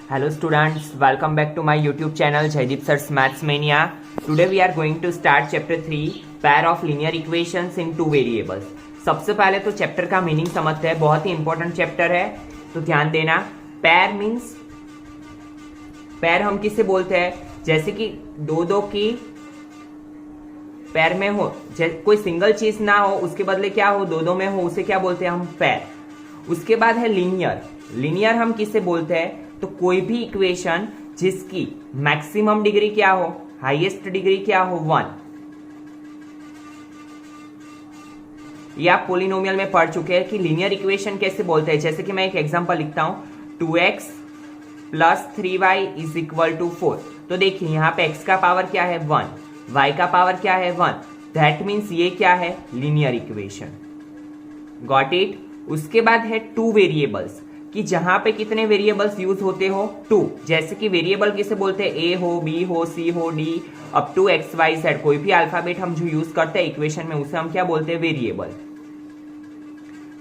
Hello students, welcome back to my YouTube channel Jaideep Sir's Maths Mania. Today we are going to start chapter 3 pair of linear equations in two variables. सबसे पहले तो chapter का meaning समझते हैं, बहुत ही important chapter है तो ध्यान देना। पैर मीन्स पैर हम किसे बोलते हैं, जैसे कि दो की पैर में हो, कोई सिंगल चीज ना हो उसके बदले क्या हो, दो में हो, उसे क्या बोलते हैं हम, पैर। उसके बाद है लीनियर। लीनियर हम किसे बोलते हैं, तो कोई भी इक्वेशन जिसकी मैक्सिमम डिग्री क्या हो, हाईएस्ट डिग्री क्या हो, 1। ये आप पोलिनोमियल में पढ़ चुके हैं कि लीनियर इक्वेशन कैसे बोलते हैं। जैसे कि मैं एक एग्जांपल लिखता हूं, 2x + 3y = 4। तो देखिए यहां पे x का पावर क्या है, 1, y का पावर क्या है, 1। दैट मीन्स ये क्या है, लीनियर इक्वेशन। Got it. उसके बाद है टू वेरिएबल्स, कि जहां पे कितने वेरिएबल्स यूज होते हो, 2। जैसे कि वेरिएबल किसे बोलते हैं, a हो, b हो, c हो, d up to x y z, कोई भी अल्फाबेट हम जो यूज करते हैं इक्वेशन में उसे हम क्या बोलते हैं, वेरिएबल।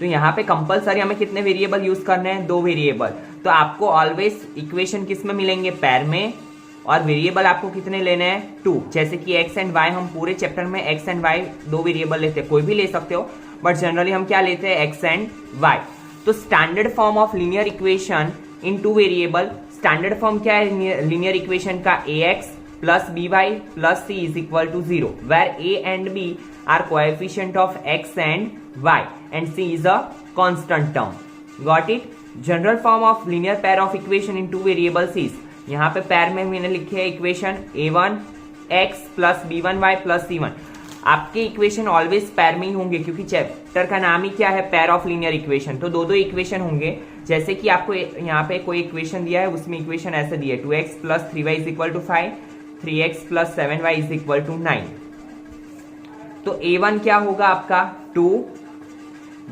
तो यहाँ पे कंपलसरी हमें कितने वेरिएबल यूज करने हैं, 2 वेरिएबल। तो आपको ऑलवेज इक्वेशन किस में मिलेंगे, पैर में, और वेरिएबल आपको कितने लेने हैं, 2। जैसे कि x एंड y, हम पूरे चैप्टर में x एंड y 2 वेरिएबल लेते हैं, कोई भी ले सकते हो बट जनरली हम क्या लेते हैं, x एंड y। तो standard form of linear equation in two variable, standard form क्या है लीनियर इक्वेशन का, ax + by + c = 0, where a and b are coefficient of x and y and c is a constant term. Got it? General form of linear pair of equation in two variables is, यहाँ पे पैर में मैंने लिखे है equation a1x + b1y + c1। आपके equation always पैर में ही होंगे क्योंकि चैप्टर का नाम ही क्या है, पैर ऑफ लीनियर इक्वेशन। तो दो इक्वेशन होंगे। जैसे कि आपको यहाँ पे कोई इक्वेशन दिया है, उसमें इक्वेशन ऐसे दिया है, 2x + 3y = 5, 3x + 7y = 9। तो a1 क्या होगा आपका, 2,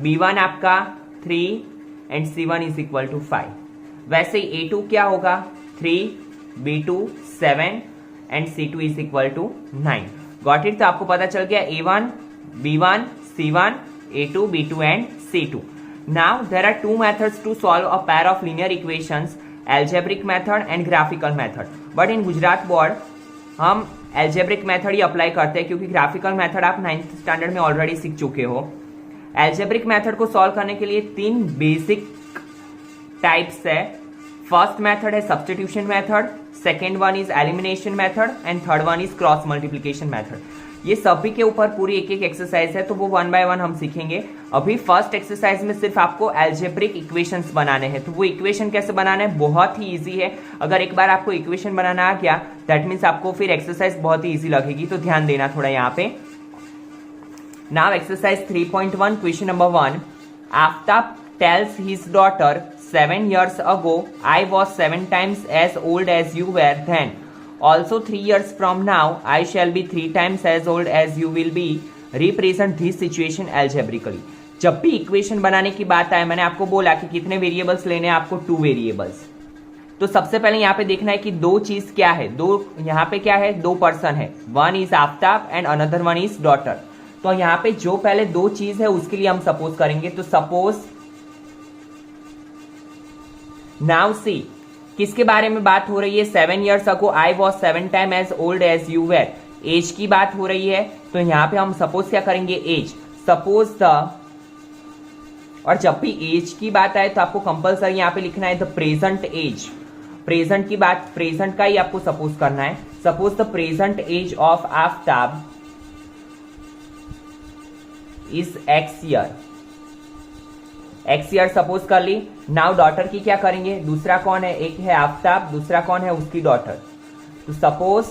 b1 आपका 3 एंड c1 = 5। वैसे a2 क्या होगा, 3, b2 7 and c2 = 9। Got it. तो आपको पता चल गया a1, b1, c1, a2, b2 and c2। Now there are 2 methods to solve a pair of linear equations, algebraic method and graphical method. But in Gujarat board हम algebraic method ही apply करते हैं क्योंकि ग्राफिकल मेथड आप 9th standard में already सीख चुके हो। एल्जेब्रिक मेथड को सॉल्व करने के लिए 3 बेसिक टाइप्स है। फर्स्ट मेथड है substitution method, second one is elimination method and third one is cross multiplication method. ये सभी के ऊपर पूरी एक एक्सरसाइज है, तो वो 1 बाय 1 हम सीखेंगे। अभी फर्स्ट एक्सरसाइज में सिर्फ आपको एल्जेब्रिक इक्वेशंस बनाने हैं। तो वो इक्वेशन कैसे बनाना है, बहुत ही इजी है। अगर एक बार आपको इक्वेशन बनाना आ गया दैट मीन्स आपको फिर एक्सरसाइज बहुत ही इजी लगेगी। तो ध्यान देना थोड़ा यहाँ पे। Now exercise 3.1 question number 1, Aftab tells his daughter, 7 years ago I was 7 times as old as you were then. Also 3 years from now I shall be 3 times as old as you will be. Represent this situation algebraically. जब भी equation बनाने की बात आए, मैंने आपको बोला कि कितने वेरिएबल्स लेने हैं आपको, 2 वेरिएबल्स। तो सबसे पहले यहाँ पे देखना है कि 2 चीज क्या है, यहाँ पे क्या है, 2 पर्सन है, one is Aftab and another one is daughter. तो यहाँ पे जो पहले 2 चीज है उसके लिए हम सपोज करेंगे। तो सपोज नाउ सी, किसके बारे में बात हो रही है, 7 years ago I was 7 times as old as you were। Age की बात हो रही है। तो यहां पे हम सपोज क्या करेंगे, एज। सपोज द, और जब भी एज की बात आए तो आपको कंपलसरी यहां पे लिखना है द प्रेजेंट एज। प्रेजेंट की बात, प्रेजेंट का ही आपको सपोज करना है। Suppose the present age of Aftab is x year. x year suppose कर ली। नाउ डॉटर की क्या करेंगे, दूसरा कौन है, एक है आफ्ताब, दूसरा कौन है, उसकी डॉटर। तो suppose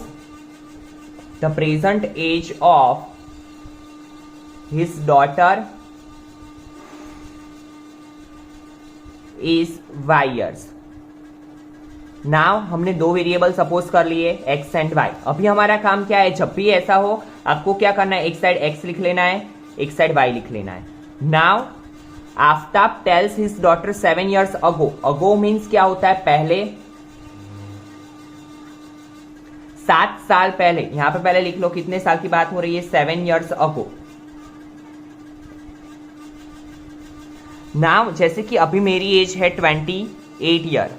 the present age of his daughter is y years. Now हमने 2 वेरिएबल सपोज कर लिए, x एंड y। अभी हमारा काम क्या है, जब भी ऐसा हो आपको क्या करना है, एक साइड x लिख लेना है, एक साइड y लिख लेना है। Now Aftab tales his daughter 7 years ago। अगो मीन्स क्या होता है, पहले, 7 साल पहले। यहां पे पहले लिख लो कितने साल की बात हो रही है, 7 years ago। नाउ जैसे कि अभी मेरी एज है 28 ईयर,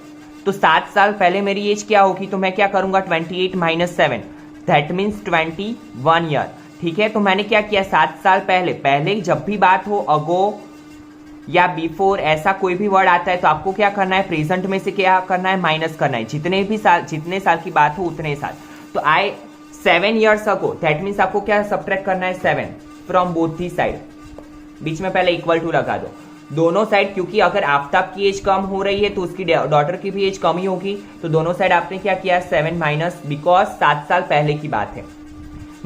तो 7 साल पहले मेरी एज क्या होगी, तो मैं क्या करूंगा 28 माइनस 7, दैट मीन्स 21 ईयर। ठीक है, तो मैंने क्या किया 7 साल पहले जब भी बात हो अगो या बिफोर ऐसा कोई भी वर्ड आता है तो आपको क्या करना है, प्रेजेंट में से क्या करना है, माइनस करना है। जितने साल की बात हो उतने साल। तो आई 7 ईयर्स अगो, दैट मीन्स आपको क्या सब्ट्रैक्ट करना है 7 फ्रॉम बोथ दी साइड। बीच में पहले इक्वल टू लगा दो दोनों साइड, क्योंकि अगर आफ्ताब की एज कम हो रही है तो उसकी डॉटर की भी एज कम ही होगी। तो दोनों साइड आपने क्या किया 7 माइनस, बिकॉज 7 साल पहले की बात है।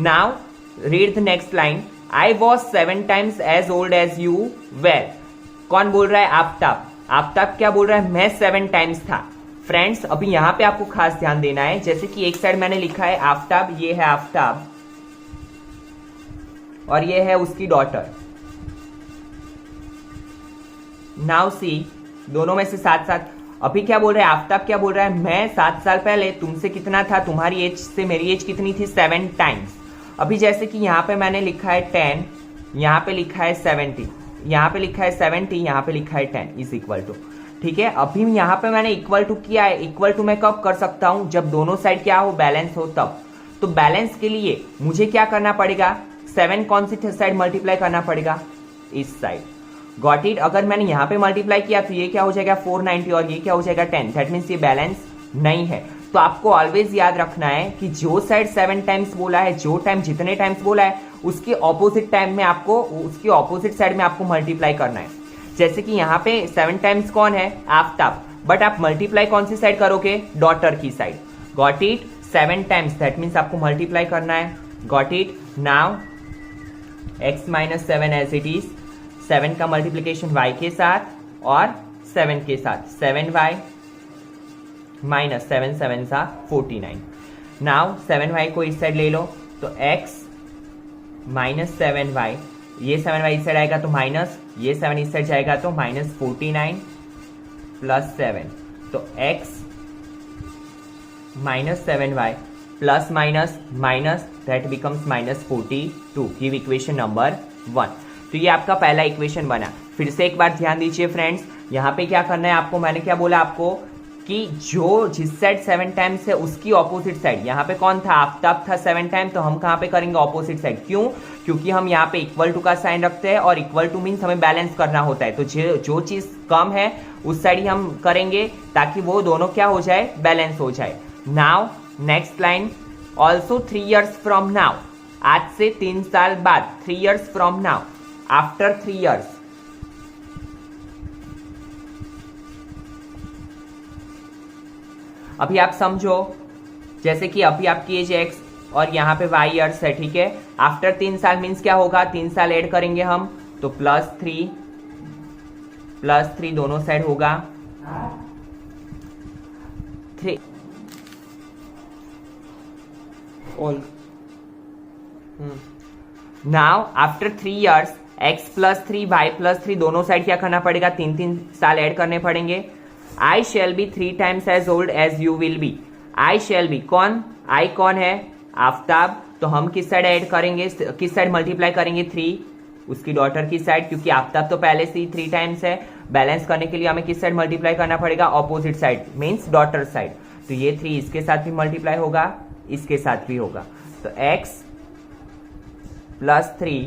Now read the next line, I was 7 times as old as you were. कौन बोल रहा है, आफ्ताब। आफ्ताब क्या बोल रहा है, मैं 7 टाइम्स था। फ्रेंड्स अभी यहां पे आपको खास ध्यान देना है, जैसे कि एक साइड मैंने लिखा है आफ्ताब, ये है आफ्ताब और ये है उसकी डॉटर। नाउ सी, दोनों में से 7 अभी क्या बोल रहा है आफ्ताब, क्या बोल रहा है, मैं 7 साल पहले तुमसे कितना था, तुम्हारी एज से मेरी एज कितनी थी 7 टाइम्स। अभी जैसे कि यहाँ पे मैंने लिखा है 10, यहाँ पे लिखा है 70, यहाँ पे लिखा है 70, यहाँ पे लिखा है 10 इज इक्वल टू। ठीक है, अभी यहाँ पे मैंने इक्वल टू किया है। इक्वल टू मैं कब कर सकता हूं, जब दोनों साइड क्या हो, बैलेंस हो तब। तो बैलेंस के लिए मुझे क्या करना पड़ेगा, 7 कौन सी साइड मल्टीप्लाई करना पड़ेगा, इस साइड। Got it. अगर मैंने यहाँ पे मल्टीप्लाई किया तो ये क्या हो जाएगा 490 और ये क्या हो जाएगा 10, दैट मीन्स ये बैलेंस नहीं है। तो आपको ऑलवेज याद रखना है कि जो साइड 7 टाइम्स बोला है, जो टाइम जितने टाइम्स बोला है उसके ऑपोजिट टाइम में आपको, उसकी ऑपोजिट साइड में आपको मल्टीप्लाई करना है। जैसे कि यहाँ पे 7 टाइम्स कौन है, आफ्ताब, बट आप मल्टीप्लाई कौन सी साइड करोगे, डॉटर की side. Got it, 7 times that means आपको मल्टीप्लाई करना है। Got it. Now x minus 7 as it is, 7 का मल्टीप्लीकेशन y के साथ और 7 के साथ, 7y माइनस 7 7 सा 49। नाउ 7y को इस साइड ले लो तो x माइनस 7y, ये 7y इस साइड आएगा तो माइनस, ये 7 इस साइड जाएगा तो माइनस 49 प्लस 7, तो x minus 7y plus minus minus, that becomes minus 42। Give equation number 1। तो ये आपका पहला इक्वेशन बना। फिर से एक बार ध्यान दीजिए फ्रेंड्स, यहाँ पे क्या करना है आपको, मैंने क्या बोला आपको कि जो जिस साइड 7 टाइम्स है उसकी ऑपोजिट साइड, यहाँ पे कौन था, आफ्ताब था 7 टाइम, तो हम कहाँ पे करेंगे ऑपोजिट साइड। क्यों, क्योंकि हम यहाँ पे इक्वल टू का साइन रखते हैं और इक्वल टू मीन्स हमें बैलेंस करना होता है। तो जो चीज कम है उस साइड ही हम करेंगे ताकि वो दोनों क्या हो जाए, बैलेंस हो जाए। Now next line, also 3 years from now, आज से 3 साल बाद, 3 years from now, after 3 years। अभी आप समझो, जैसे कि अभी आपकी एज x और यहाँ पे y ईयर्स है, ठीक है। आफ्टर 3 साल मीन्स क्या होगा, 3 साल ऐड करेंगे हम तो प्लस 3 दोनों साइड होगा 3 all. Now after 3 years x plus 3 y plus 3 दोनों साइड क्या करना पड़ेगा, 3 साल ऐड करने पड़ेंगे। I shall be 3 times as old as you will be। I shall be कौन, I कौन है, आफ्ताब, तो हम किस साइड ऐड करेंगे, किस साइड मल्टीप्लाई करेंगे, 3 उसकी डॉटर की साइड, क्योंकि आफ्ताब तो पहले से ही 3 टाइम्स है। बैलेंस करने के लिए हमें किस साइड मल्टीप्लाई करना पड़ेगा, opposite side means daughter side. तो ये 3 इसके साथ भी मल्टीप्लाई होगा, इसके साथ भी होगा, तो x प्लस 3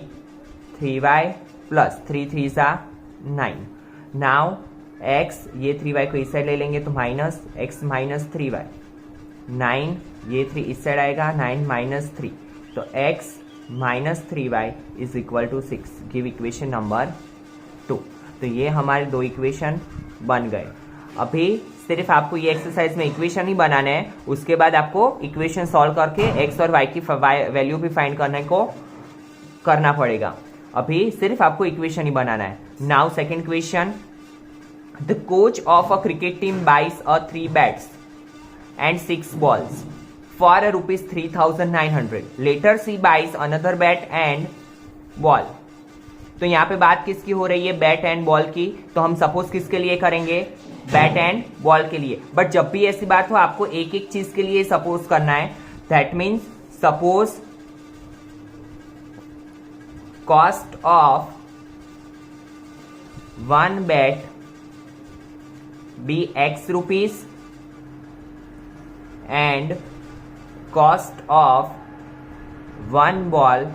3y प्लस 3 3 सा 9। नाउ x, ये 3y को इस साइड ले लेंगे तो माइनस x माइनस 3y, 9 ये 3 इस साइड आएगा, 9 माइनस 3, तो x minus 3y is equal to 6। Give equation number 2। तो ये हमारे 2 इक्वेशन बन गए। अभी सिर्फ आपको ये एक्सरसाइज में इक्वेशन ही बनाना है, उसके बाद आपको इक्वेशन सॉल्व करके x और y की वैल्यू भी फाइंड करना पड़ेगा। अभी सिर्फ आपको इक्वेशन ही बनाना है। Now second question, the coach of a cricket team buys a 3 bats and 6 balls for a rupees 3,900. Later she buys another bat and ball. तो यहाँ पे बात किसकी हो रही है, बैट एंड बॉल की। तो हम सपोज किसके लिए करेंगे, बैट एंड बॉल के लिए। बट जब भी ऐसी बात हो आपको एक एक चीज के लिए सपोज करना है। That means suppose cost of 1 bat be x rupees and cost of one ball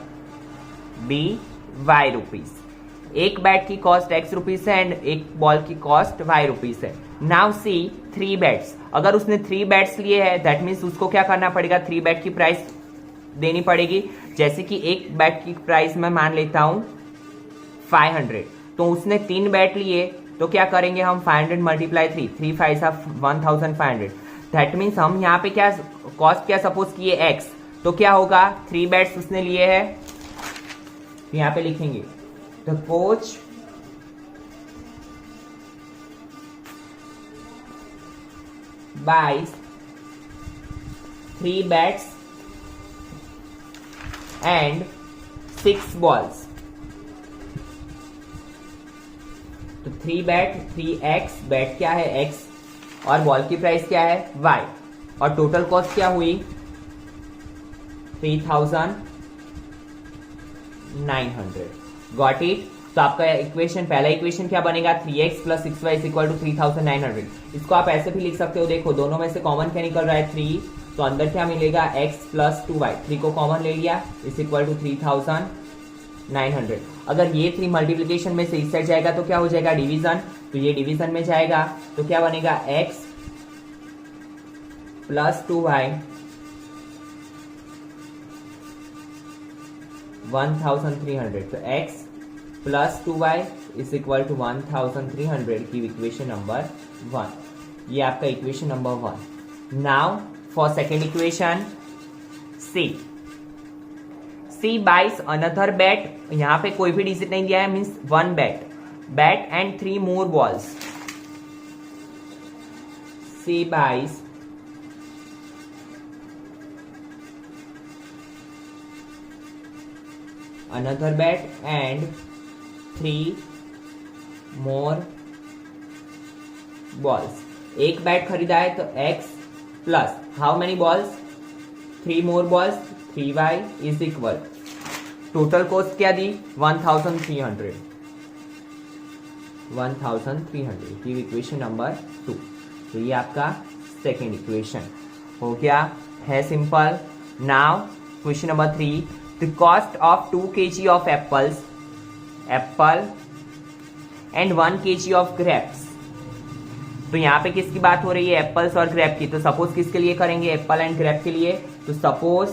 be y rupees. एक बैट की कॉस्ट एक्स रुपीज है एंड एक बॉल की कॉस्ट वाई रुपीज है। नाउ सी 3 बैट्स, अगर उसने 3 बैट्स लिए हैं दैट मीन्स उसको क्या करना पड़ेगा, 3 बैट की प्राइस देनी पड़ेगी। जैसे कि एक बैट की प्राइस मैं मान लेता हूं 500, तो उसने 3 बैट लिए तो क्या करेंगे हम 500 मल्टीप्लाई 3 5 1500। दैट मीन्स हम यहाँ पे क्या कॉस्ट क्या सपोज किए एक्स, तो क्या होगा 3 बैट्स उसने लिए हैं, यहाँ पे लिखेंगे the coach buys 3 bats and 6 balls। तो 3 बैट 3x, बैट क्या है x और बॉल की प्राइस क्या है y, और टोटल कॉस्ट क्या हुई 3900। Got it. तो आपका इक्वेशन, पहला इक्वेशन क्या बनेगा 3x plus 6y is equal to 3900। इसको आप ऐसे भी लिख सकते हो, देखो दोनों में से कॉमन क्या निकल रहा है 3, तो अंदर क्या मिलेगा x प्लस 2y, 3 को कॉमन ले लिया इज इक्वल टू 3900। अगर ये 3 मल्टीप्लीकेशन में से इस साइड जाएगा तो क्या हो जाएगा डिवीजन, तो ये डिवीजन में जाएगा तो क्या बनेगा x प्लस 2y 1300। तो x plus 2y is equal to 1300 की इक्वेशन नंबर 1। ये आपका equation number 1। Now for second equation see buys another bat, यहां पे कोई भी डिजिट नहीं दिया है, means 1 bat and 3 more balls. C buys another bat and 3 more balls। एक बैट खरीदा है तो x plus how many balls 3 more balls 3y is equal, total cost क्या दी 1300 की इक्वेशन नंबर 2। तो ये आपका सेकेंड इक्वेशन हो गया है simple. Now question number 3, the cost of 2 kg of apple and 1 kg of grapes। तो यहाँ पे किसकी बात हो रही है एप्पल्स और ग्रेप की, तो सपोज किसके लिए करेंगे एप्पल एंड ग्रेप के लिए, तो सपोज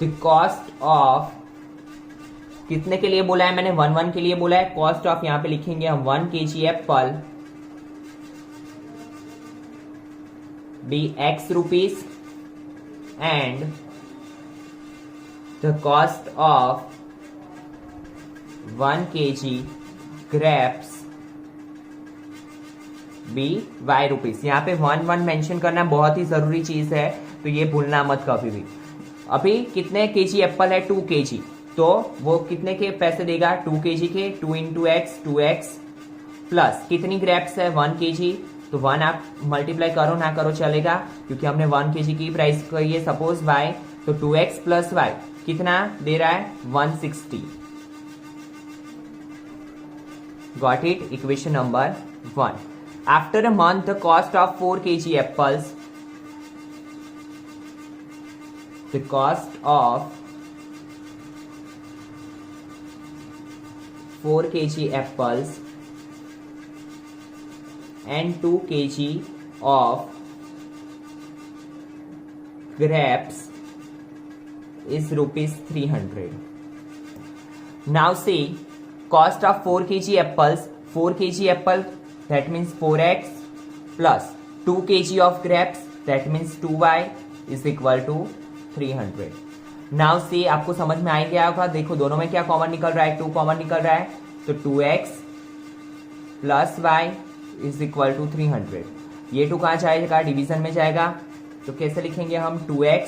द कॉस्ट ऑफ, कितने के लिए बोला है मैंने 1 के लिए बोला है, कॉस्ट ऑफ यहाँ पे लिखेंगे हम 1 kg apple be x rupees and the cost of 1 kg grapes be y rupees. यहाँ पे 1 मेंशन करना बहुत ही जरूरी चीज है, तो ये भूलना मत कभी भी। अभी कितने केजी एप्पल है 2 kg, तो वो कितने के पैसे देगा 2 kg के 2 इंटू एक्स 2x प्लस कितनी ग्रेप्स है 1 kg, तो 1 आप मल्टीप्लाई करो ना करो चलेगा, क्योंकि हमने 1 kg की प्राइस कही है सपोज y, तो 2x प्लस y कितना दे रहा है 160। Got it. Equation number 1। After a month the cost of 4 kg apples, the cost of 4 kg apples and 2 kg of grapes is rupees 300। Now see cost of 4 kg apples, 4 kg apple that means 4x plus 2 kg of grapes that means 2y is equal to 300। Now see आपको समझ में आ गया होगा, देखो दोनों में क्या common निकल रहा है 2 कॉमन निकल रहा है, तो 2x plus y is equal to 300। ये 2 कहाँ जाएगा डिवीजन में जाएगा, तो कैसे लिखेंगे हम 2x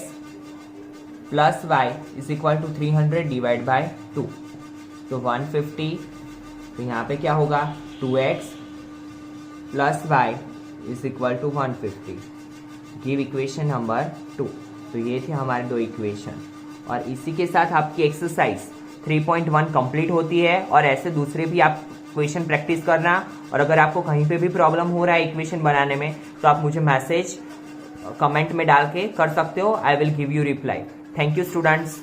plus y is equal to 300 divide by 2, तो 150। तो यहाँ पे क्या होगा 2x plus y is equal to 150। Give equation number 2। तो ये थे हमारे 2 इक्वेशन, और इसी के साथ आपकी एक्सरसाइज 3.1 कंप्लीट होती है, और ऐसे दूसरे भी आप इक्वेशन प्रैक्टिस करना, और अगर आपको कहीं पे भी प्रॉब्लम हो रहा है इक्वेशन बनाने में तो आप मुझे मैसेज कमेंट में डाल के कर सकते हो। I will give you reply. Thank you students.